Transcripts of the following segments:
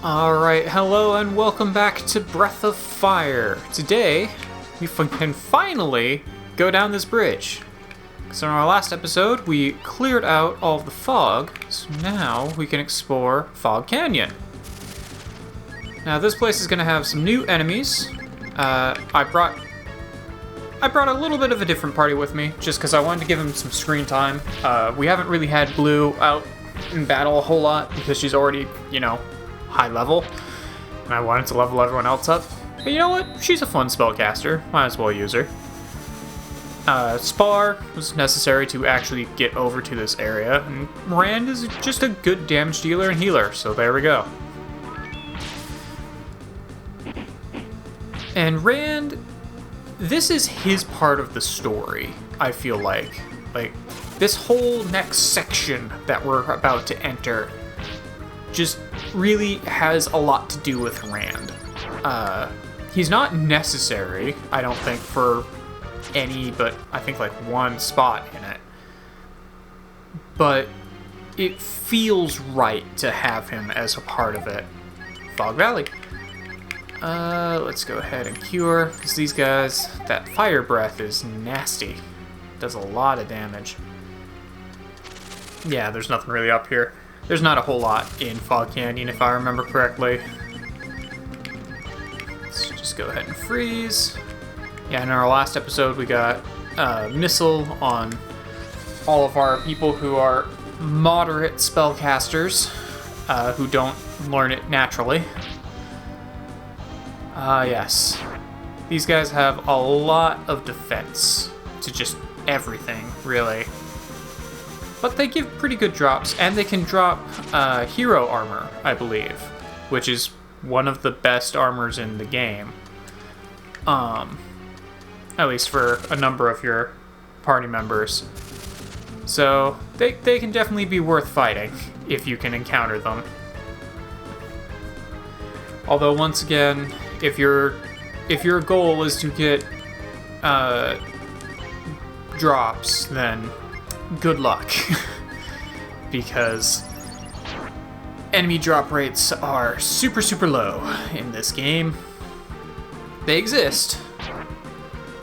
Alright, hello and welcome back to Breath of Fire. Today, we can finally go down this bridge. So in our last episode, we cleared out all of the fog, so now we can explore Fog Canyon. Now this place is going to have some new enemies. I brought a little bit of a different party with me, just because I wanted to give him some screen time. We haven't really had Blue out in battle a whole lot, because she's already, high level, and I wanted to level everyone else up. But you know what? She's a fun spellcaster. Might as well use her. Spar was necessary to actually get over to this area, and Rand is just a good damage dealer and healer, so there we go. And Rand, this is his part of the story, I feel like. Like, this whole next section that we're about to enter just really has a lot to do with Rand. He's not necessary, I don't think, for any but I think like one spot in it. But it feels right to have him as a part of it. Fog Valley. Let's go ahead and cure, because these guys, that fire breath is nasty. Does a lot of damage. Yeah, there's nothing really up here. There's not a whole lot in Fog Canyon, if I remember correctly. Let's just go ahead and freeze. Yeah, in our last episode, we got a missile on all of our people who are moderate spellcasters, who don't learn it naturally. Yes. These guys have a lot of defense to just everything, really. But they give pretty good drops, and they can drop hero armor, I believe, which is one of the best armors in the game. At least for a number of your party members. So they can definitely be worth fighting if you can encounter them. Although once again, if your goal is to get drops, then good luck. Because enemy drop rates are super low in this game. They exist,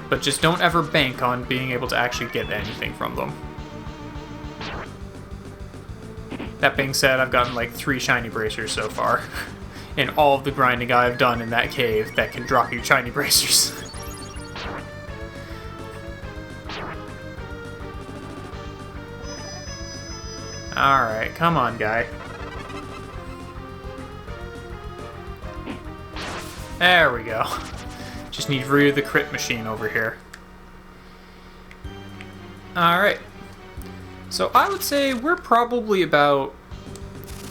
but just don't ever bank on being able to actually get anything from them. That being said, I've gotten like 3 shiny bracers so far. In all of the grinding I've done in that cave that can drop you shiny bracers. Alright, come on, guy. There we go. Just need Ryu the crit machine over here. Alright. So I would say we're probably about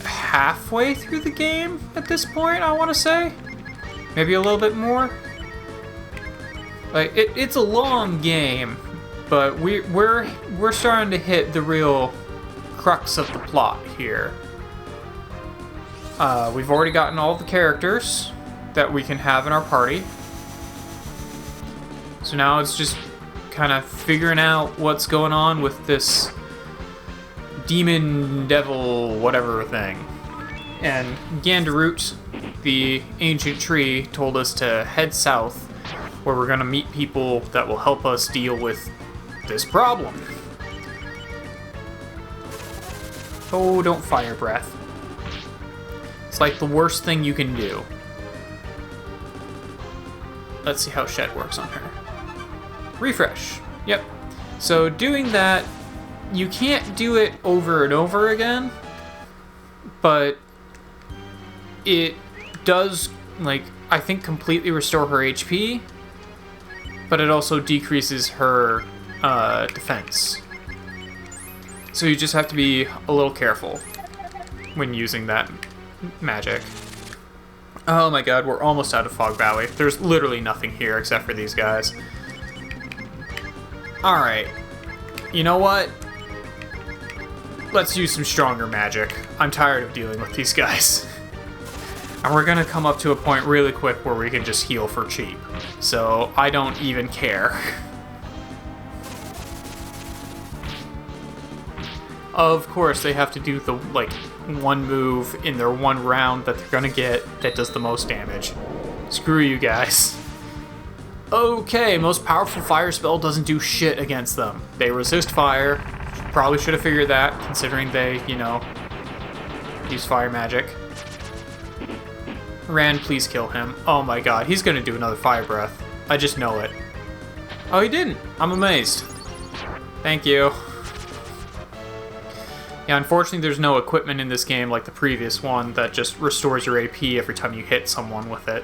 halfway through the game at this point, I want to say. Maybe a little bit more. Like, it's a long game, but we're starting to hit the real crux of the plot here. We've already gotten all the characters that we can have in our party. So now it's just kind of figuring out what's going on with this demon, devil, whatever thing. And Gandarut, the ancient tree, told us to head south, where we're going to meet people that will help us deal with this problem. Oh, don't fire breath. It's like the worst thing you can do. Let's see how Shed works on her. Refresh. Yep. So doing that, you can't do it over and over again, but it does, like, I think completely restore her HP, but it also decreases her defense. So you just have to be a little careful when using that magic. Oh my god, we're almost out of Fog Valley. There's literally nothing here except for these guys. Alright. You know what? Let's use some stronger magic. I'm tired of dealing with these guys. And we're gonna come up to a point really quick where we can just heal for cheap. So I don't even care. Of course, they have to do the, like, one move in their one round that they're gonna get that does the most damage. Screw you guys. Okay, most powerful fire spell doesn't do shit against them. They resist fire. Probably should have figured that, considering they, use fire magic. Rand, please kill him. Oh my god, he's gonna do another fire breath. I just know it. Oh, he didn't. I'm amazed. Thank you. Yeah, unfortunately there's no equipment in this game like the previous one that just restores your AP every time you hit someone with it.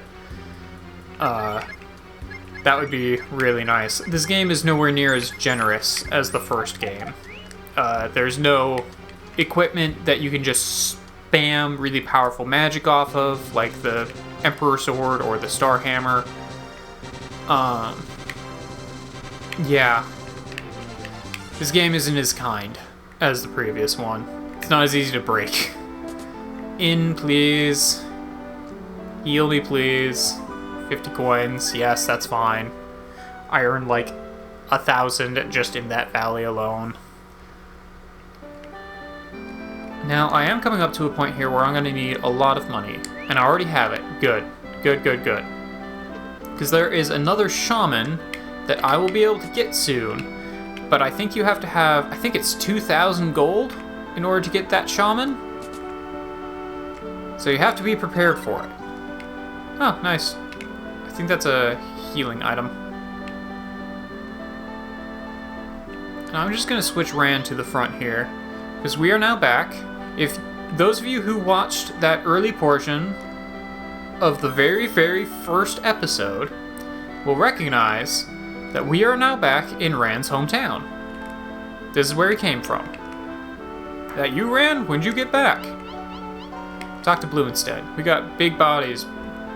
That would be really nice. This game is nowhere near as generous as the first game. There's no equipment that you can just spam really powerful magic off of, like the Emperor Sword or the Star Hammer. Yeah. This game isn't as kind as the previous one. It's not as easy to break. In, please. Heal me, please. 50 coins. Yes, that's fine. I earned like 1,000 just in that valley alone. Now, I am coming up to a point here where I'm going to need a lot of money. And I already have it. Good. Good, good, good. Because there is another shaman that I will be able to get soon. But I think you have to have, I think it's 2,000 gold in order to get that shaman. So you have to be prepared for it. Oh, nice. I think that's a healing item. And I'm just going to switch Rand to the front here, because we are now back. If those of you who watched that early portion of the very, very first episode will recognize that we are now back in Rand's hometown. This is where he came from. That you, Rand? When'd you get back? Talk to Blue instead. We got big bodies,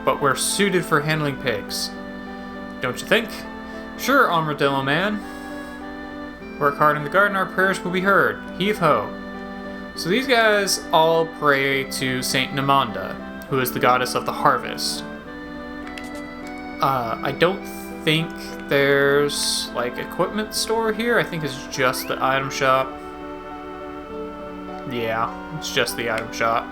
but we're suited for handling pigs. Don't you think? Sure, Armadillo Man. Work hard in the garden, our prayers will be heard. Heave ho. So these guys all pray to Saint Namanda, who is the goddess of the harvest. I don't think there's like equipment store here. I think it's just the item shop. Yeah, it's just the item shop.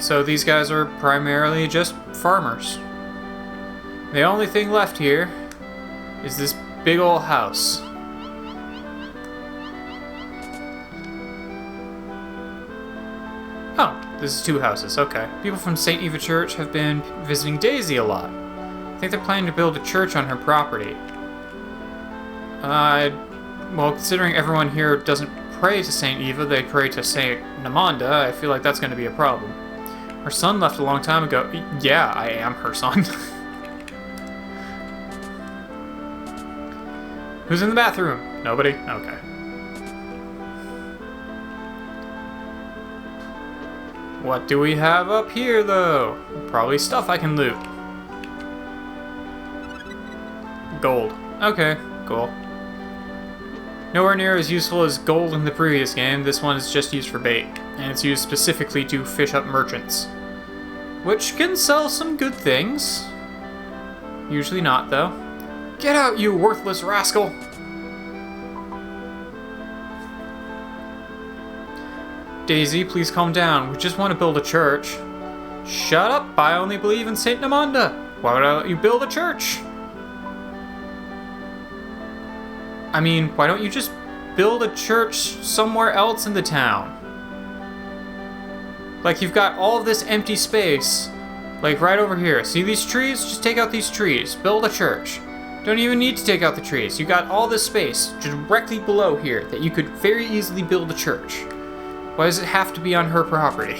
So these guys are primarily just farmers. The only thing left here is this big old house. Oh, this is two houses, okay. People from St. Eva Church have been visiting Daisy a lot. I think they're planning to build a church on her property. Well, considering everyone here doesn't pray to St. Eva, they pray to St. Namanda, I feel like that's going to be a problem. Her son left a long time ago. Yeah, I am her son. Who's in the bathroom? Nobody? Okay. What do we have up here, though? Probably stuff I can loot. Gold. Okay, cool. Nowhere near as useful as gold in the previous game. This one is just used for bait, and it's used specifically to fish up merchants, which can sell some good things. Usually not, though. Get out, you worthless rascal! Daisy, please calm down. We just want to build a church. Shut up! I only believe in Saint Namanda. Why would I let you build a church? I mean, why don't you just build a church somewhere else in the town? Like, you've got all of this empty space, like right over here. See these trees? Just take out these trees. Build a church. Don't even need to take out the trees. You got all this space directly below here that you could very easily build a church. Why does it have to be on her property?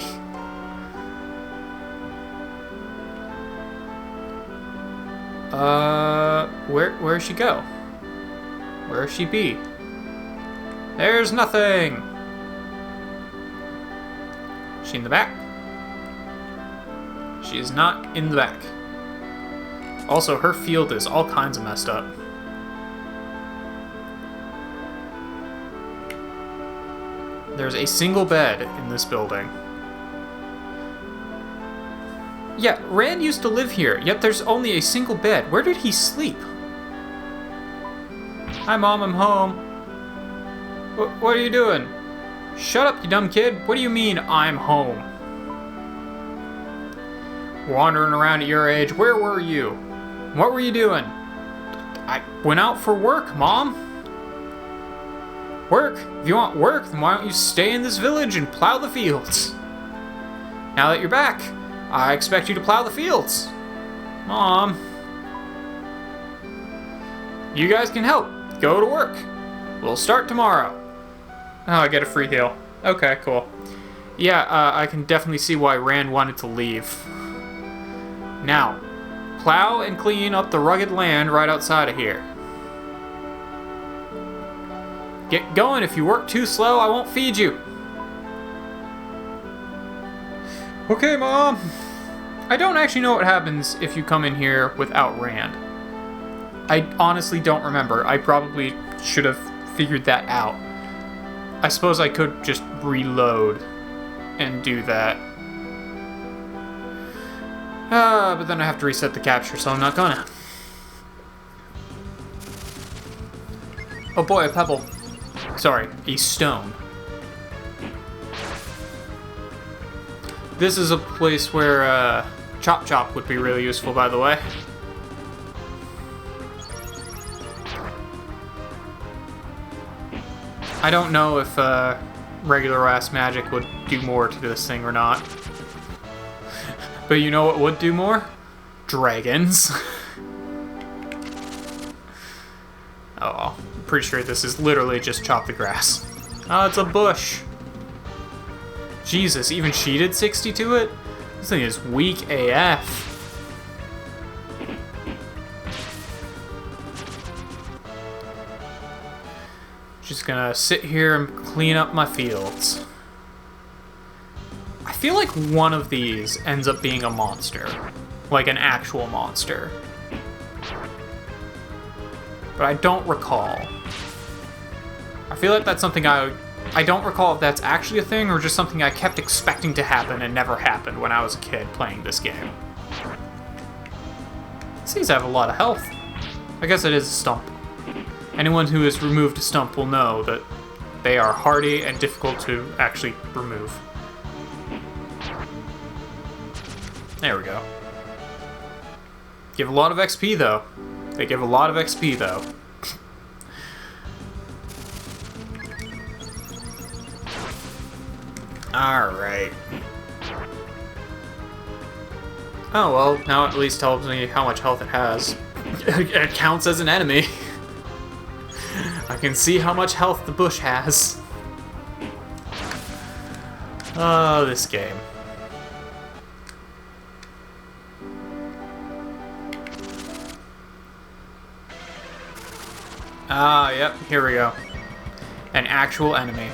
Where'd she go? Where'd she be? There's nothing! Is she in the back? She is not in the back. Also, her field is all kinds of messed up. There's a single bed in this building. Yeah, Rand used to live here, yet there's only a single bed. Where did he sleep? Hi, Mom, I'm home. What are you doing? Shut up, you dumb kid. What do you mean, I'm home? Wandering around at your age, where were you? What were you doing? I went out for work, Mom. Work? If you want work, then why don't you stay in this village and plow the fields? Now that you're back, I expect you to plow the fields. Mom. You guys can help. Go to work. We'll start tomorrow. Oh, I get a free heal. Okay, cool. Yeah, I can definitely see why Rand wanted to leave. Now, plow and clean up the rugged land right outside of here. Get going. If you work too slow, I won't feed you. Okay, Mom. I don't actually know what happens if you come in here without Rand. I honestly don't remember. I probably should have figured that out. I suppose I could just reload and do that. But then I have to reset the capture, so I'm not gonna. Oh boy, a pebble. Sorry, a stone. This is a place where Chop Chop would be really useful, by the way. I don't know if regular ass magic would do more to this thing or not. But you know what would do more? Dragons. Oh well, I'm pretty sure this is literally just chop the grass. Oh, it's a bush. Jesus, even she did 60 to it? This thing is weak AF. Just gonna sit here and clean up my fields. I feel like one of these ends up being a monster. Like an actual monster. But I don't recall. I feel like that's something I don't recall if that's actually a thing or just something I kept expecting to happen and never happened when I was a kid playing this game. These things have a lot of health. I guess it is a stump. Anyone who has removed a stump will know that they are hardy and difficult to actually remove. There we go. Give a lot of XP though. They give a lot of XP though. Alright. Oh well, now it at least tells me how much health it has. It counts as an enemy. I can see how much health the bush has. Oh, this game. Yep, here we go. An actual enemy.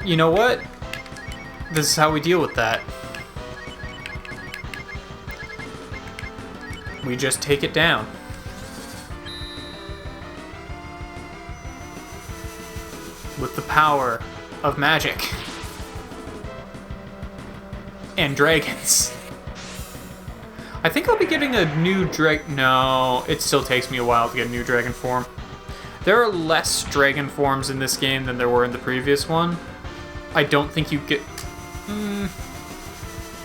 You know what? This is how we deal with that. We just take it down. With the power of magic. And dragons. I think I'll be getting a new no, it still takes me a while to get a new dragon form. There are less dragon forms in this game than there were in the previous one. I don't think you get...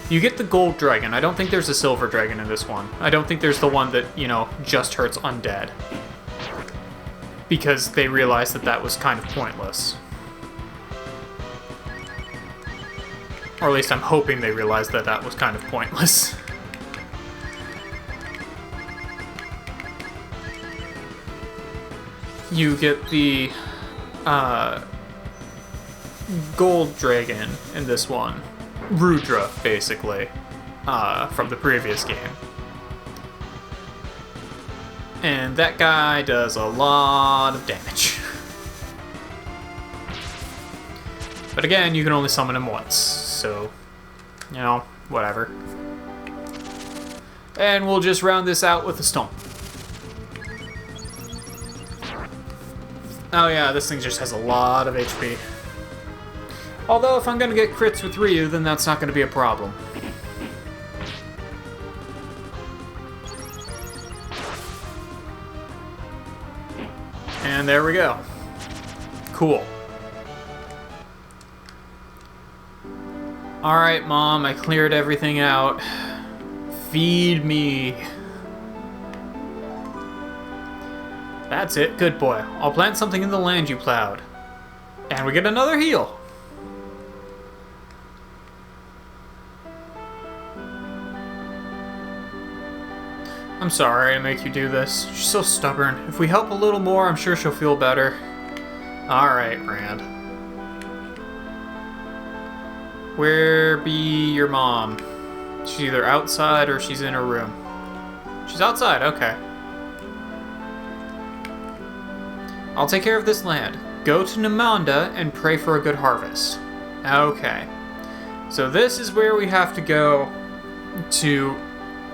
You get the gold dragon. I don't think there's a silver dragon in this one. I don't think there's the one that, you know, just hurts undead. Because they realized that that was kind of pointless. Or at least I'm hoping they realized that that was kind of pointless. You get the gold dragon in this one. Rudra, basically, from the previous game. And that guy does a lot of damage. But again, you can only summon him once, so, you know, whatever. And we'll just round this out with a stomp. Oh yeah, this thing just has a lot of HP. Although if I'm gonna get crits with Ryu, then that's not gonna be a problem. And there we go. Cool. Alright, Mom, I cleared everything out. Feed me. That's it. Good boy. I'll plant something in the land you plowed. And we get another heal. I'm sorry to make you do this. She's so stubborn. If we help a little more, I'm sure she'll feel better. Alright, Rand. Where be your mom? She's either outside or she's in her room. She's outside, okay. I'll take care of this land. Go to Namanda and pray for a good harvest. Okay. So this is where we have to go to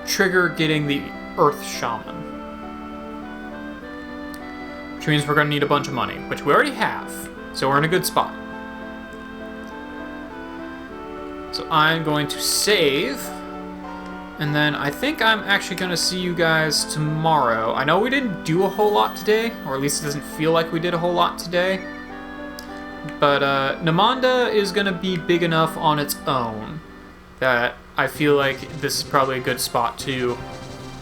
trigger getting the Earth Shaman. Which means we're going to need a bunch of money, which we already have. So we're in a good spot. So I'm going to save. And then I think I'm actually going to see you guys tomorrow. I know we didn't do a whole lot today, or at least it doesn't feel like we did a whole lot today. But Namanda is going to be big enough on its own that I feel like this is probably a good spot to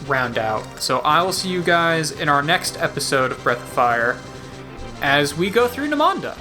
round out. So I will see you guys in our next episode of Breath of Fire as we go through Namanda.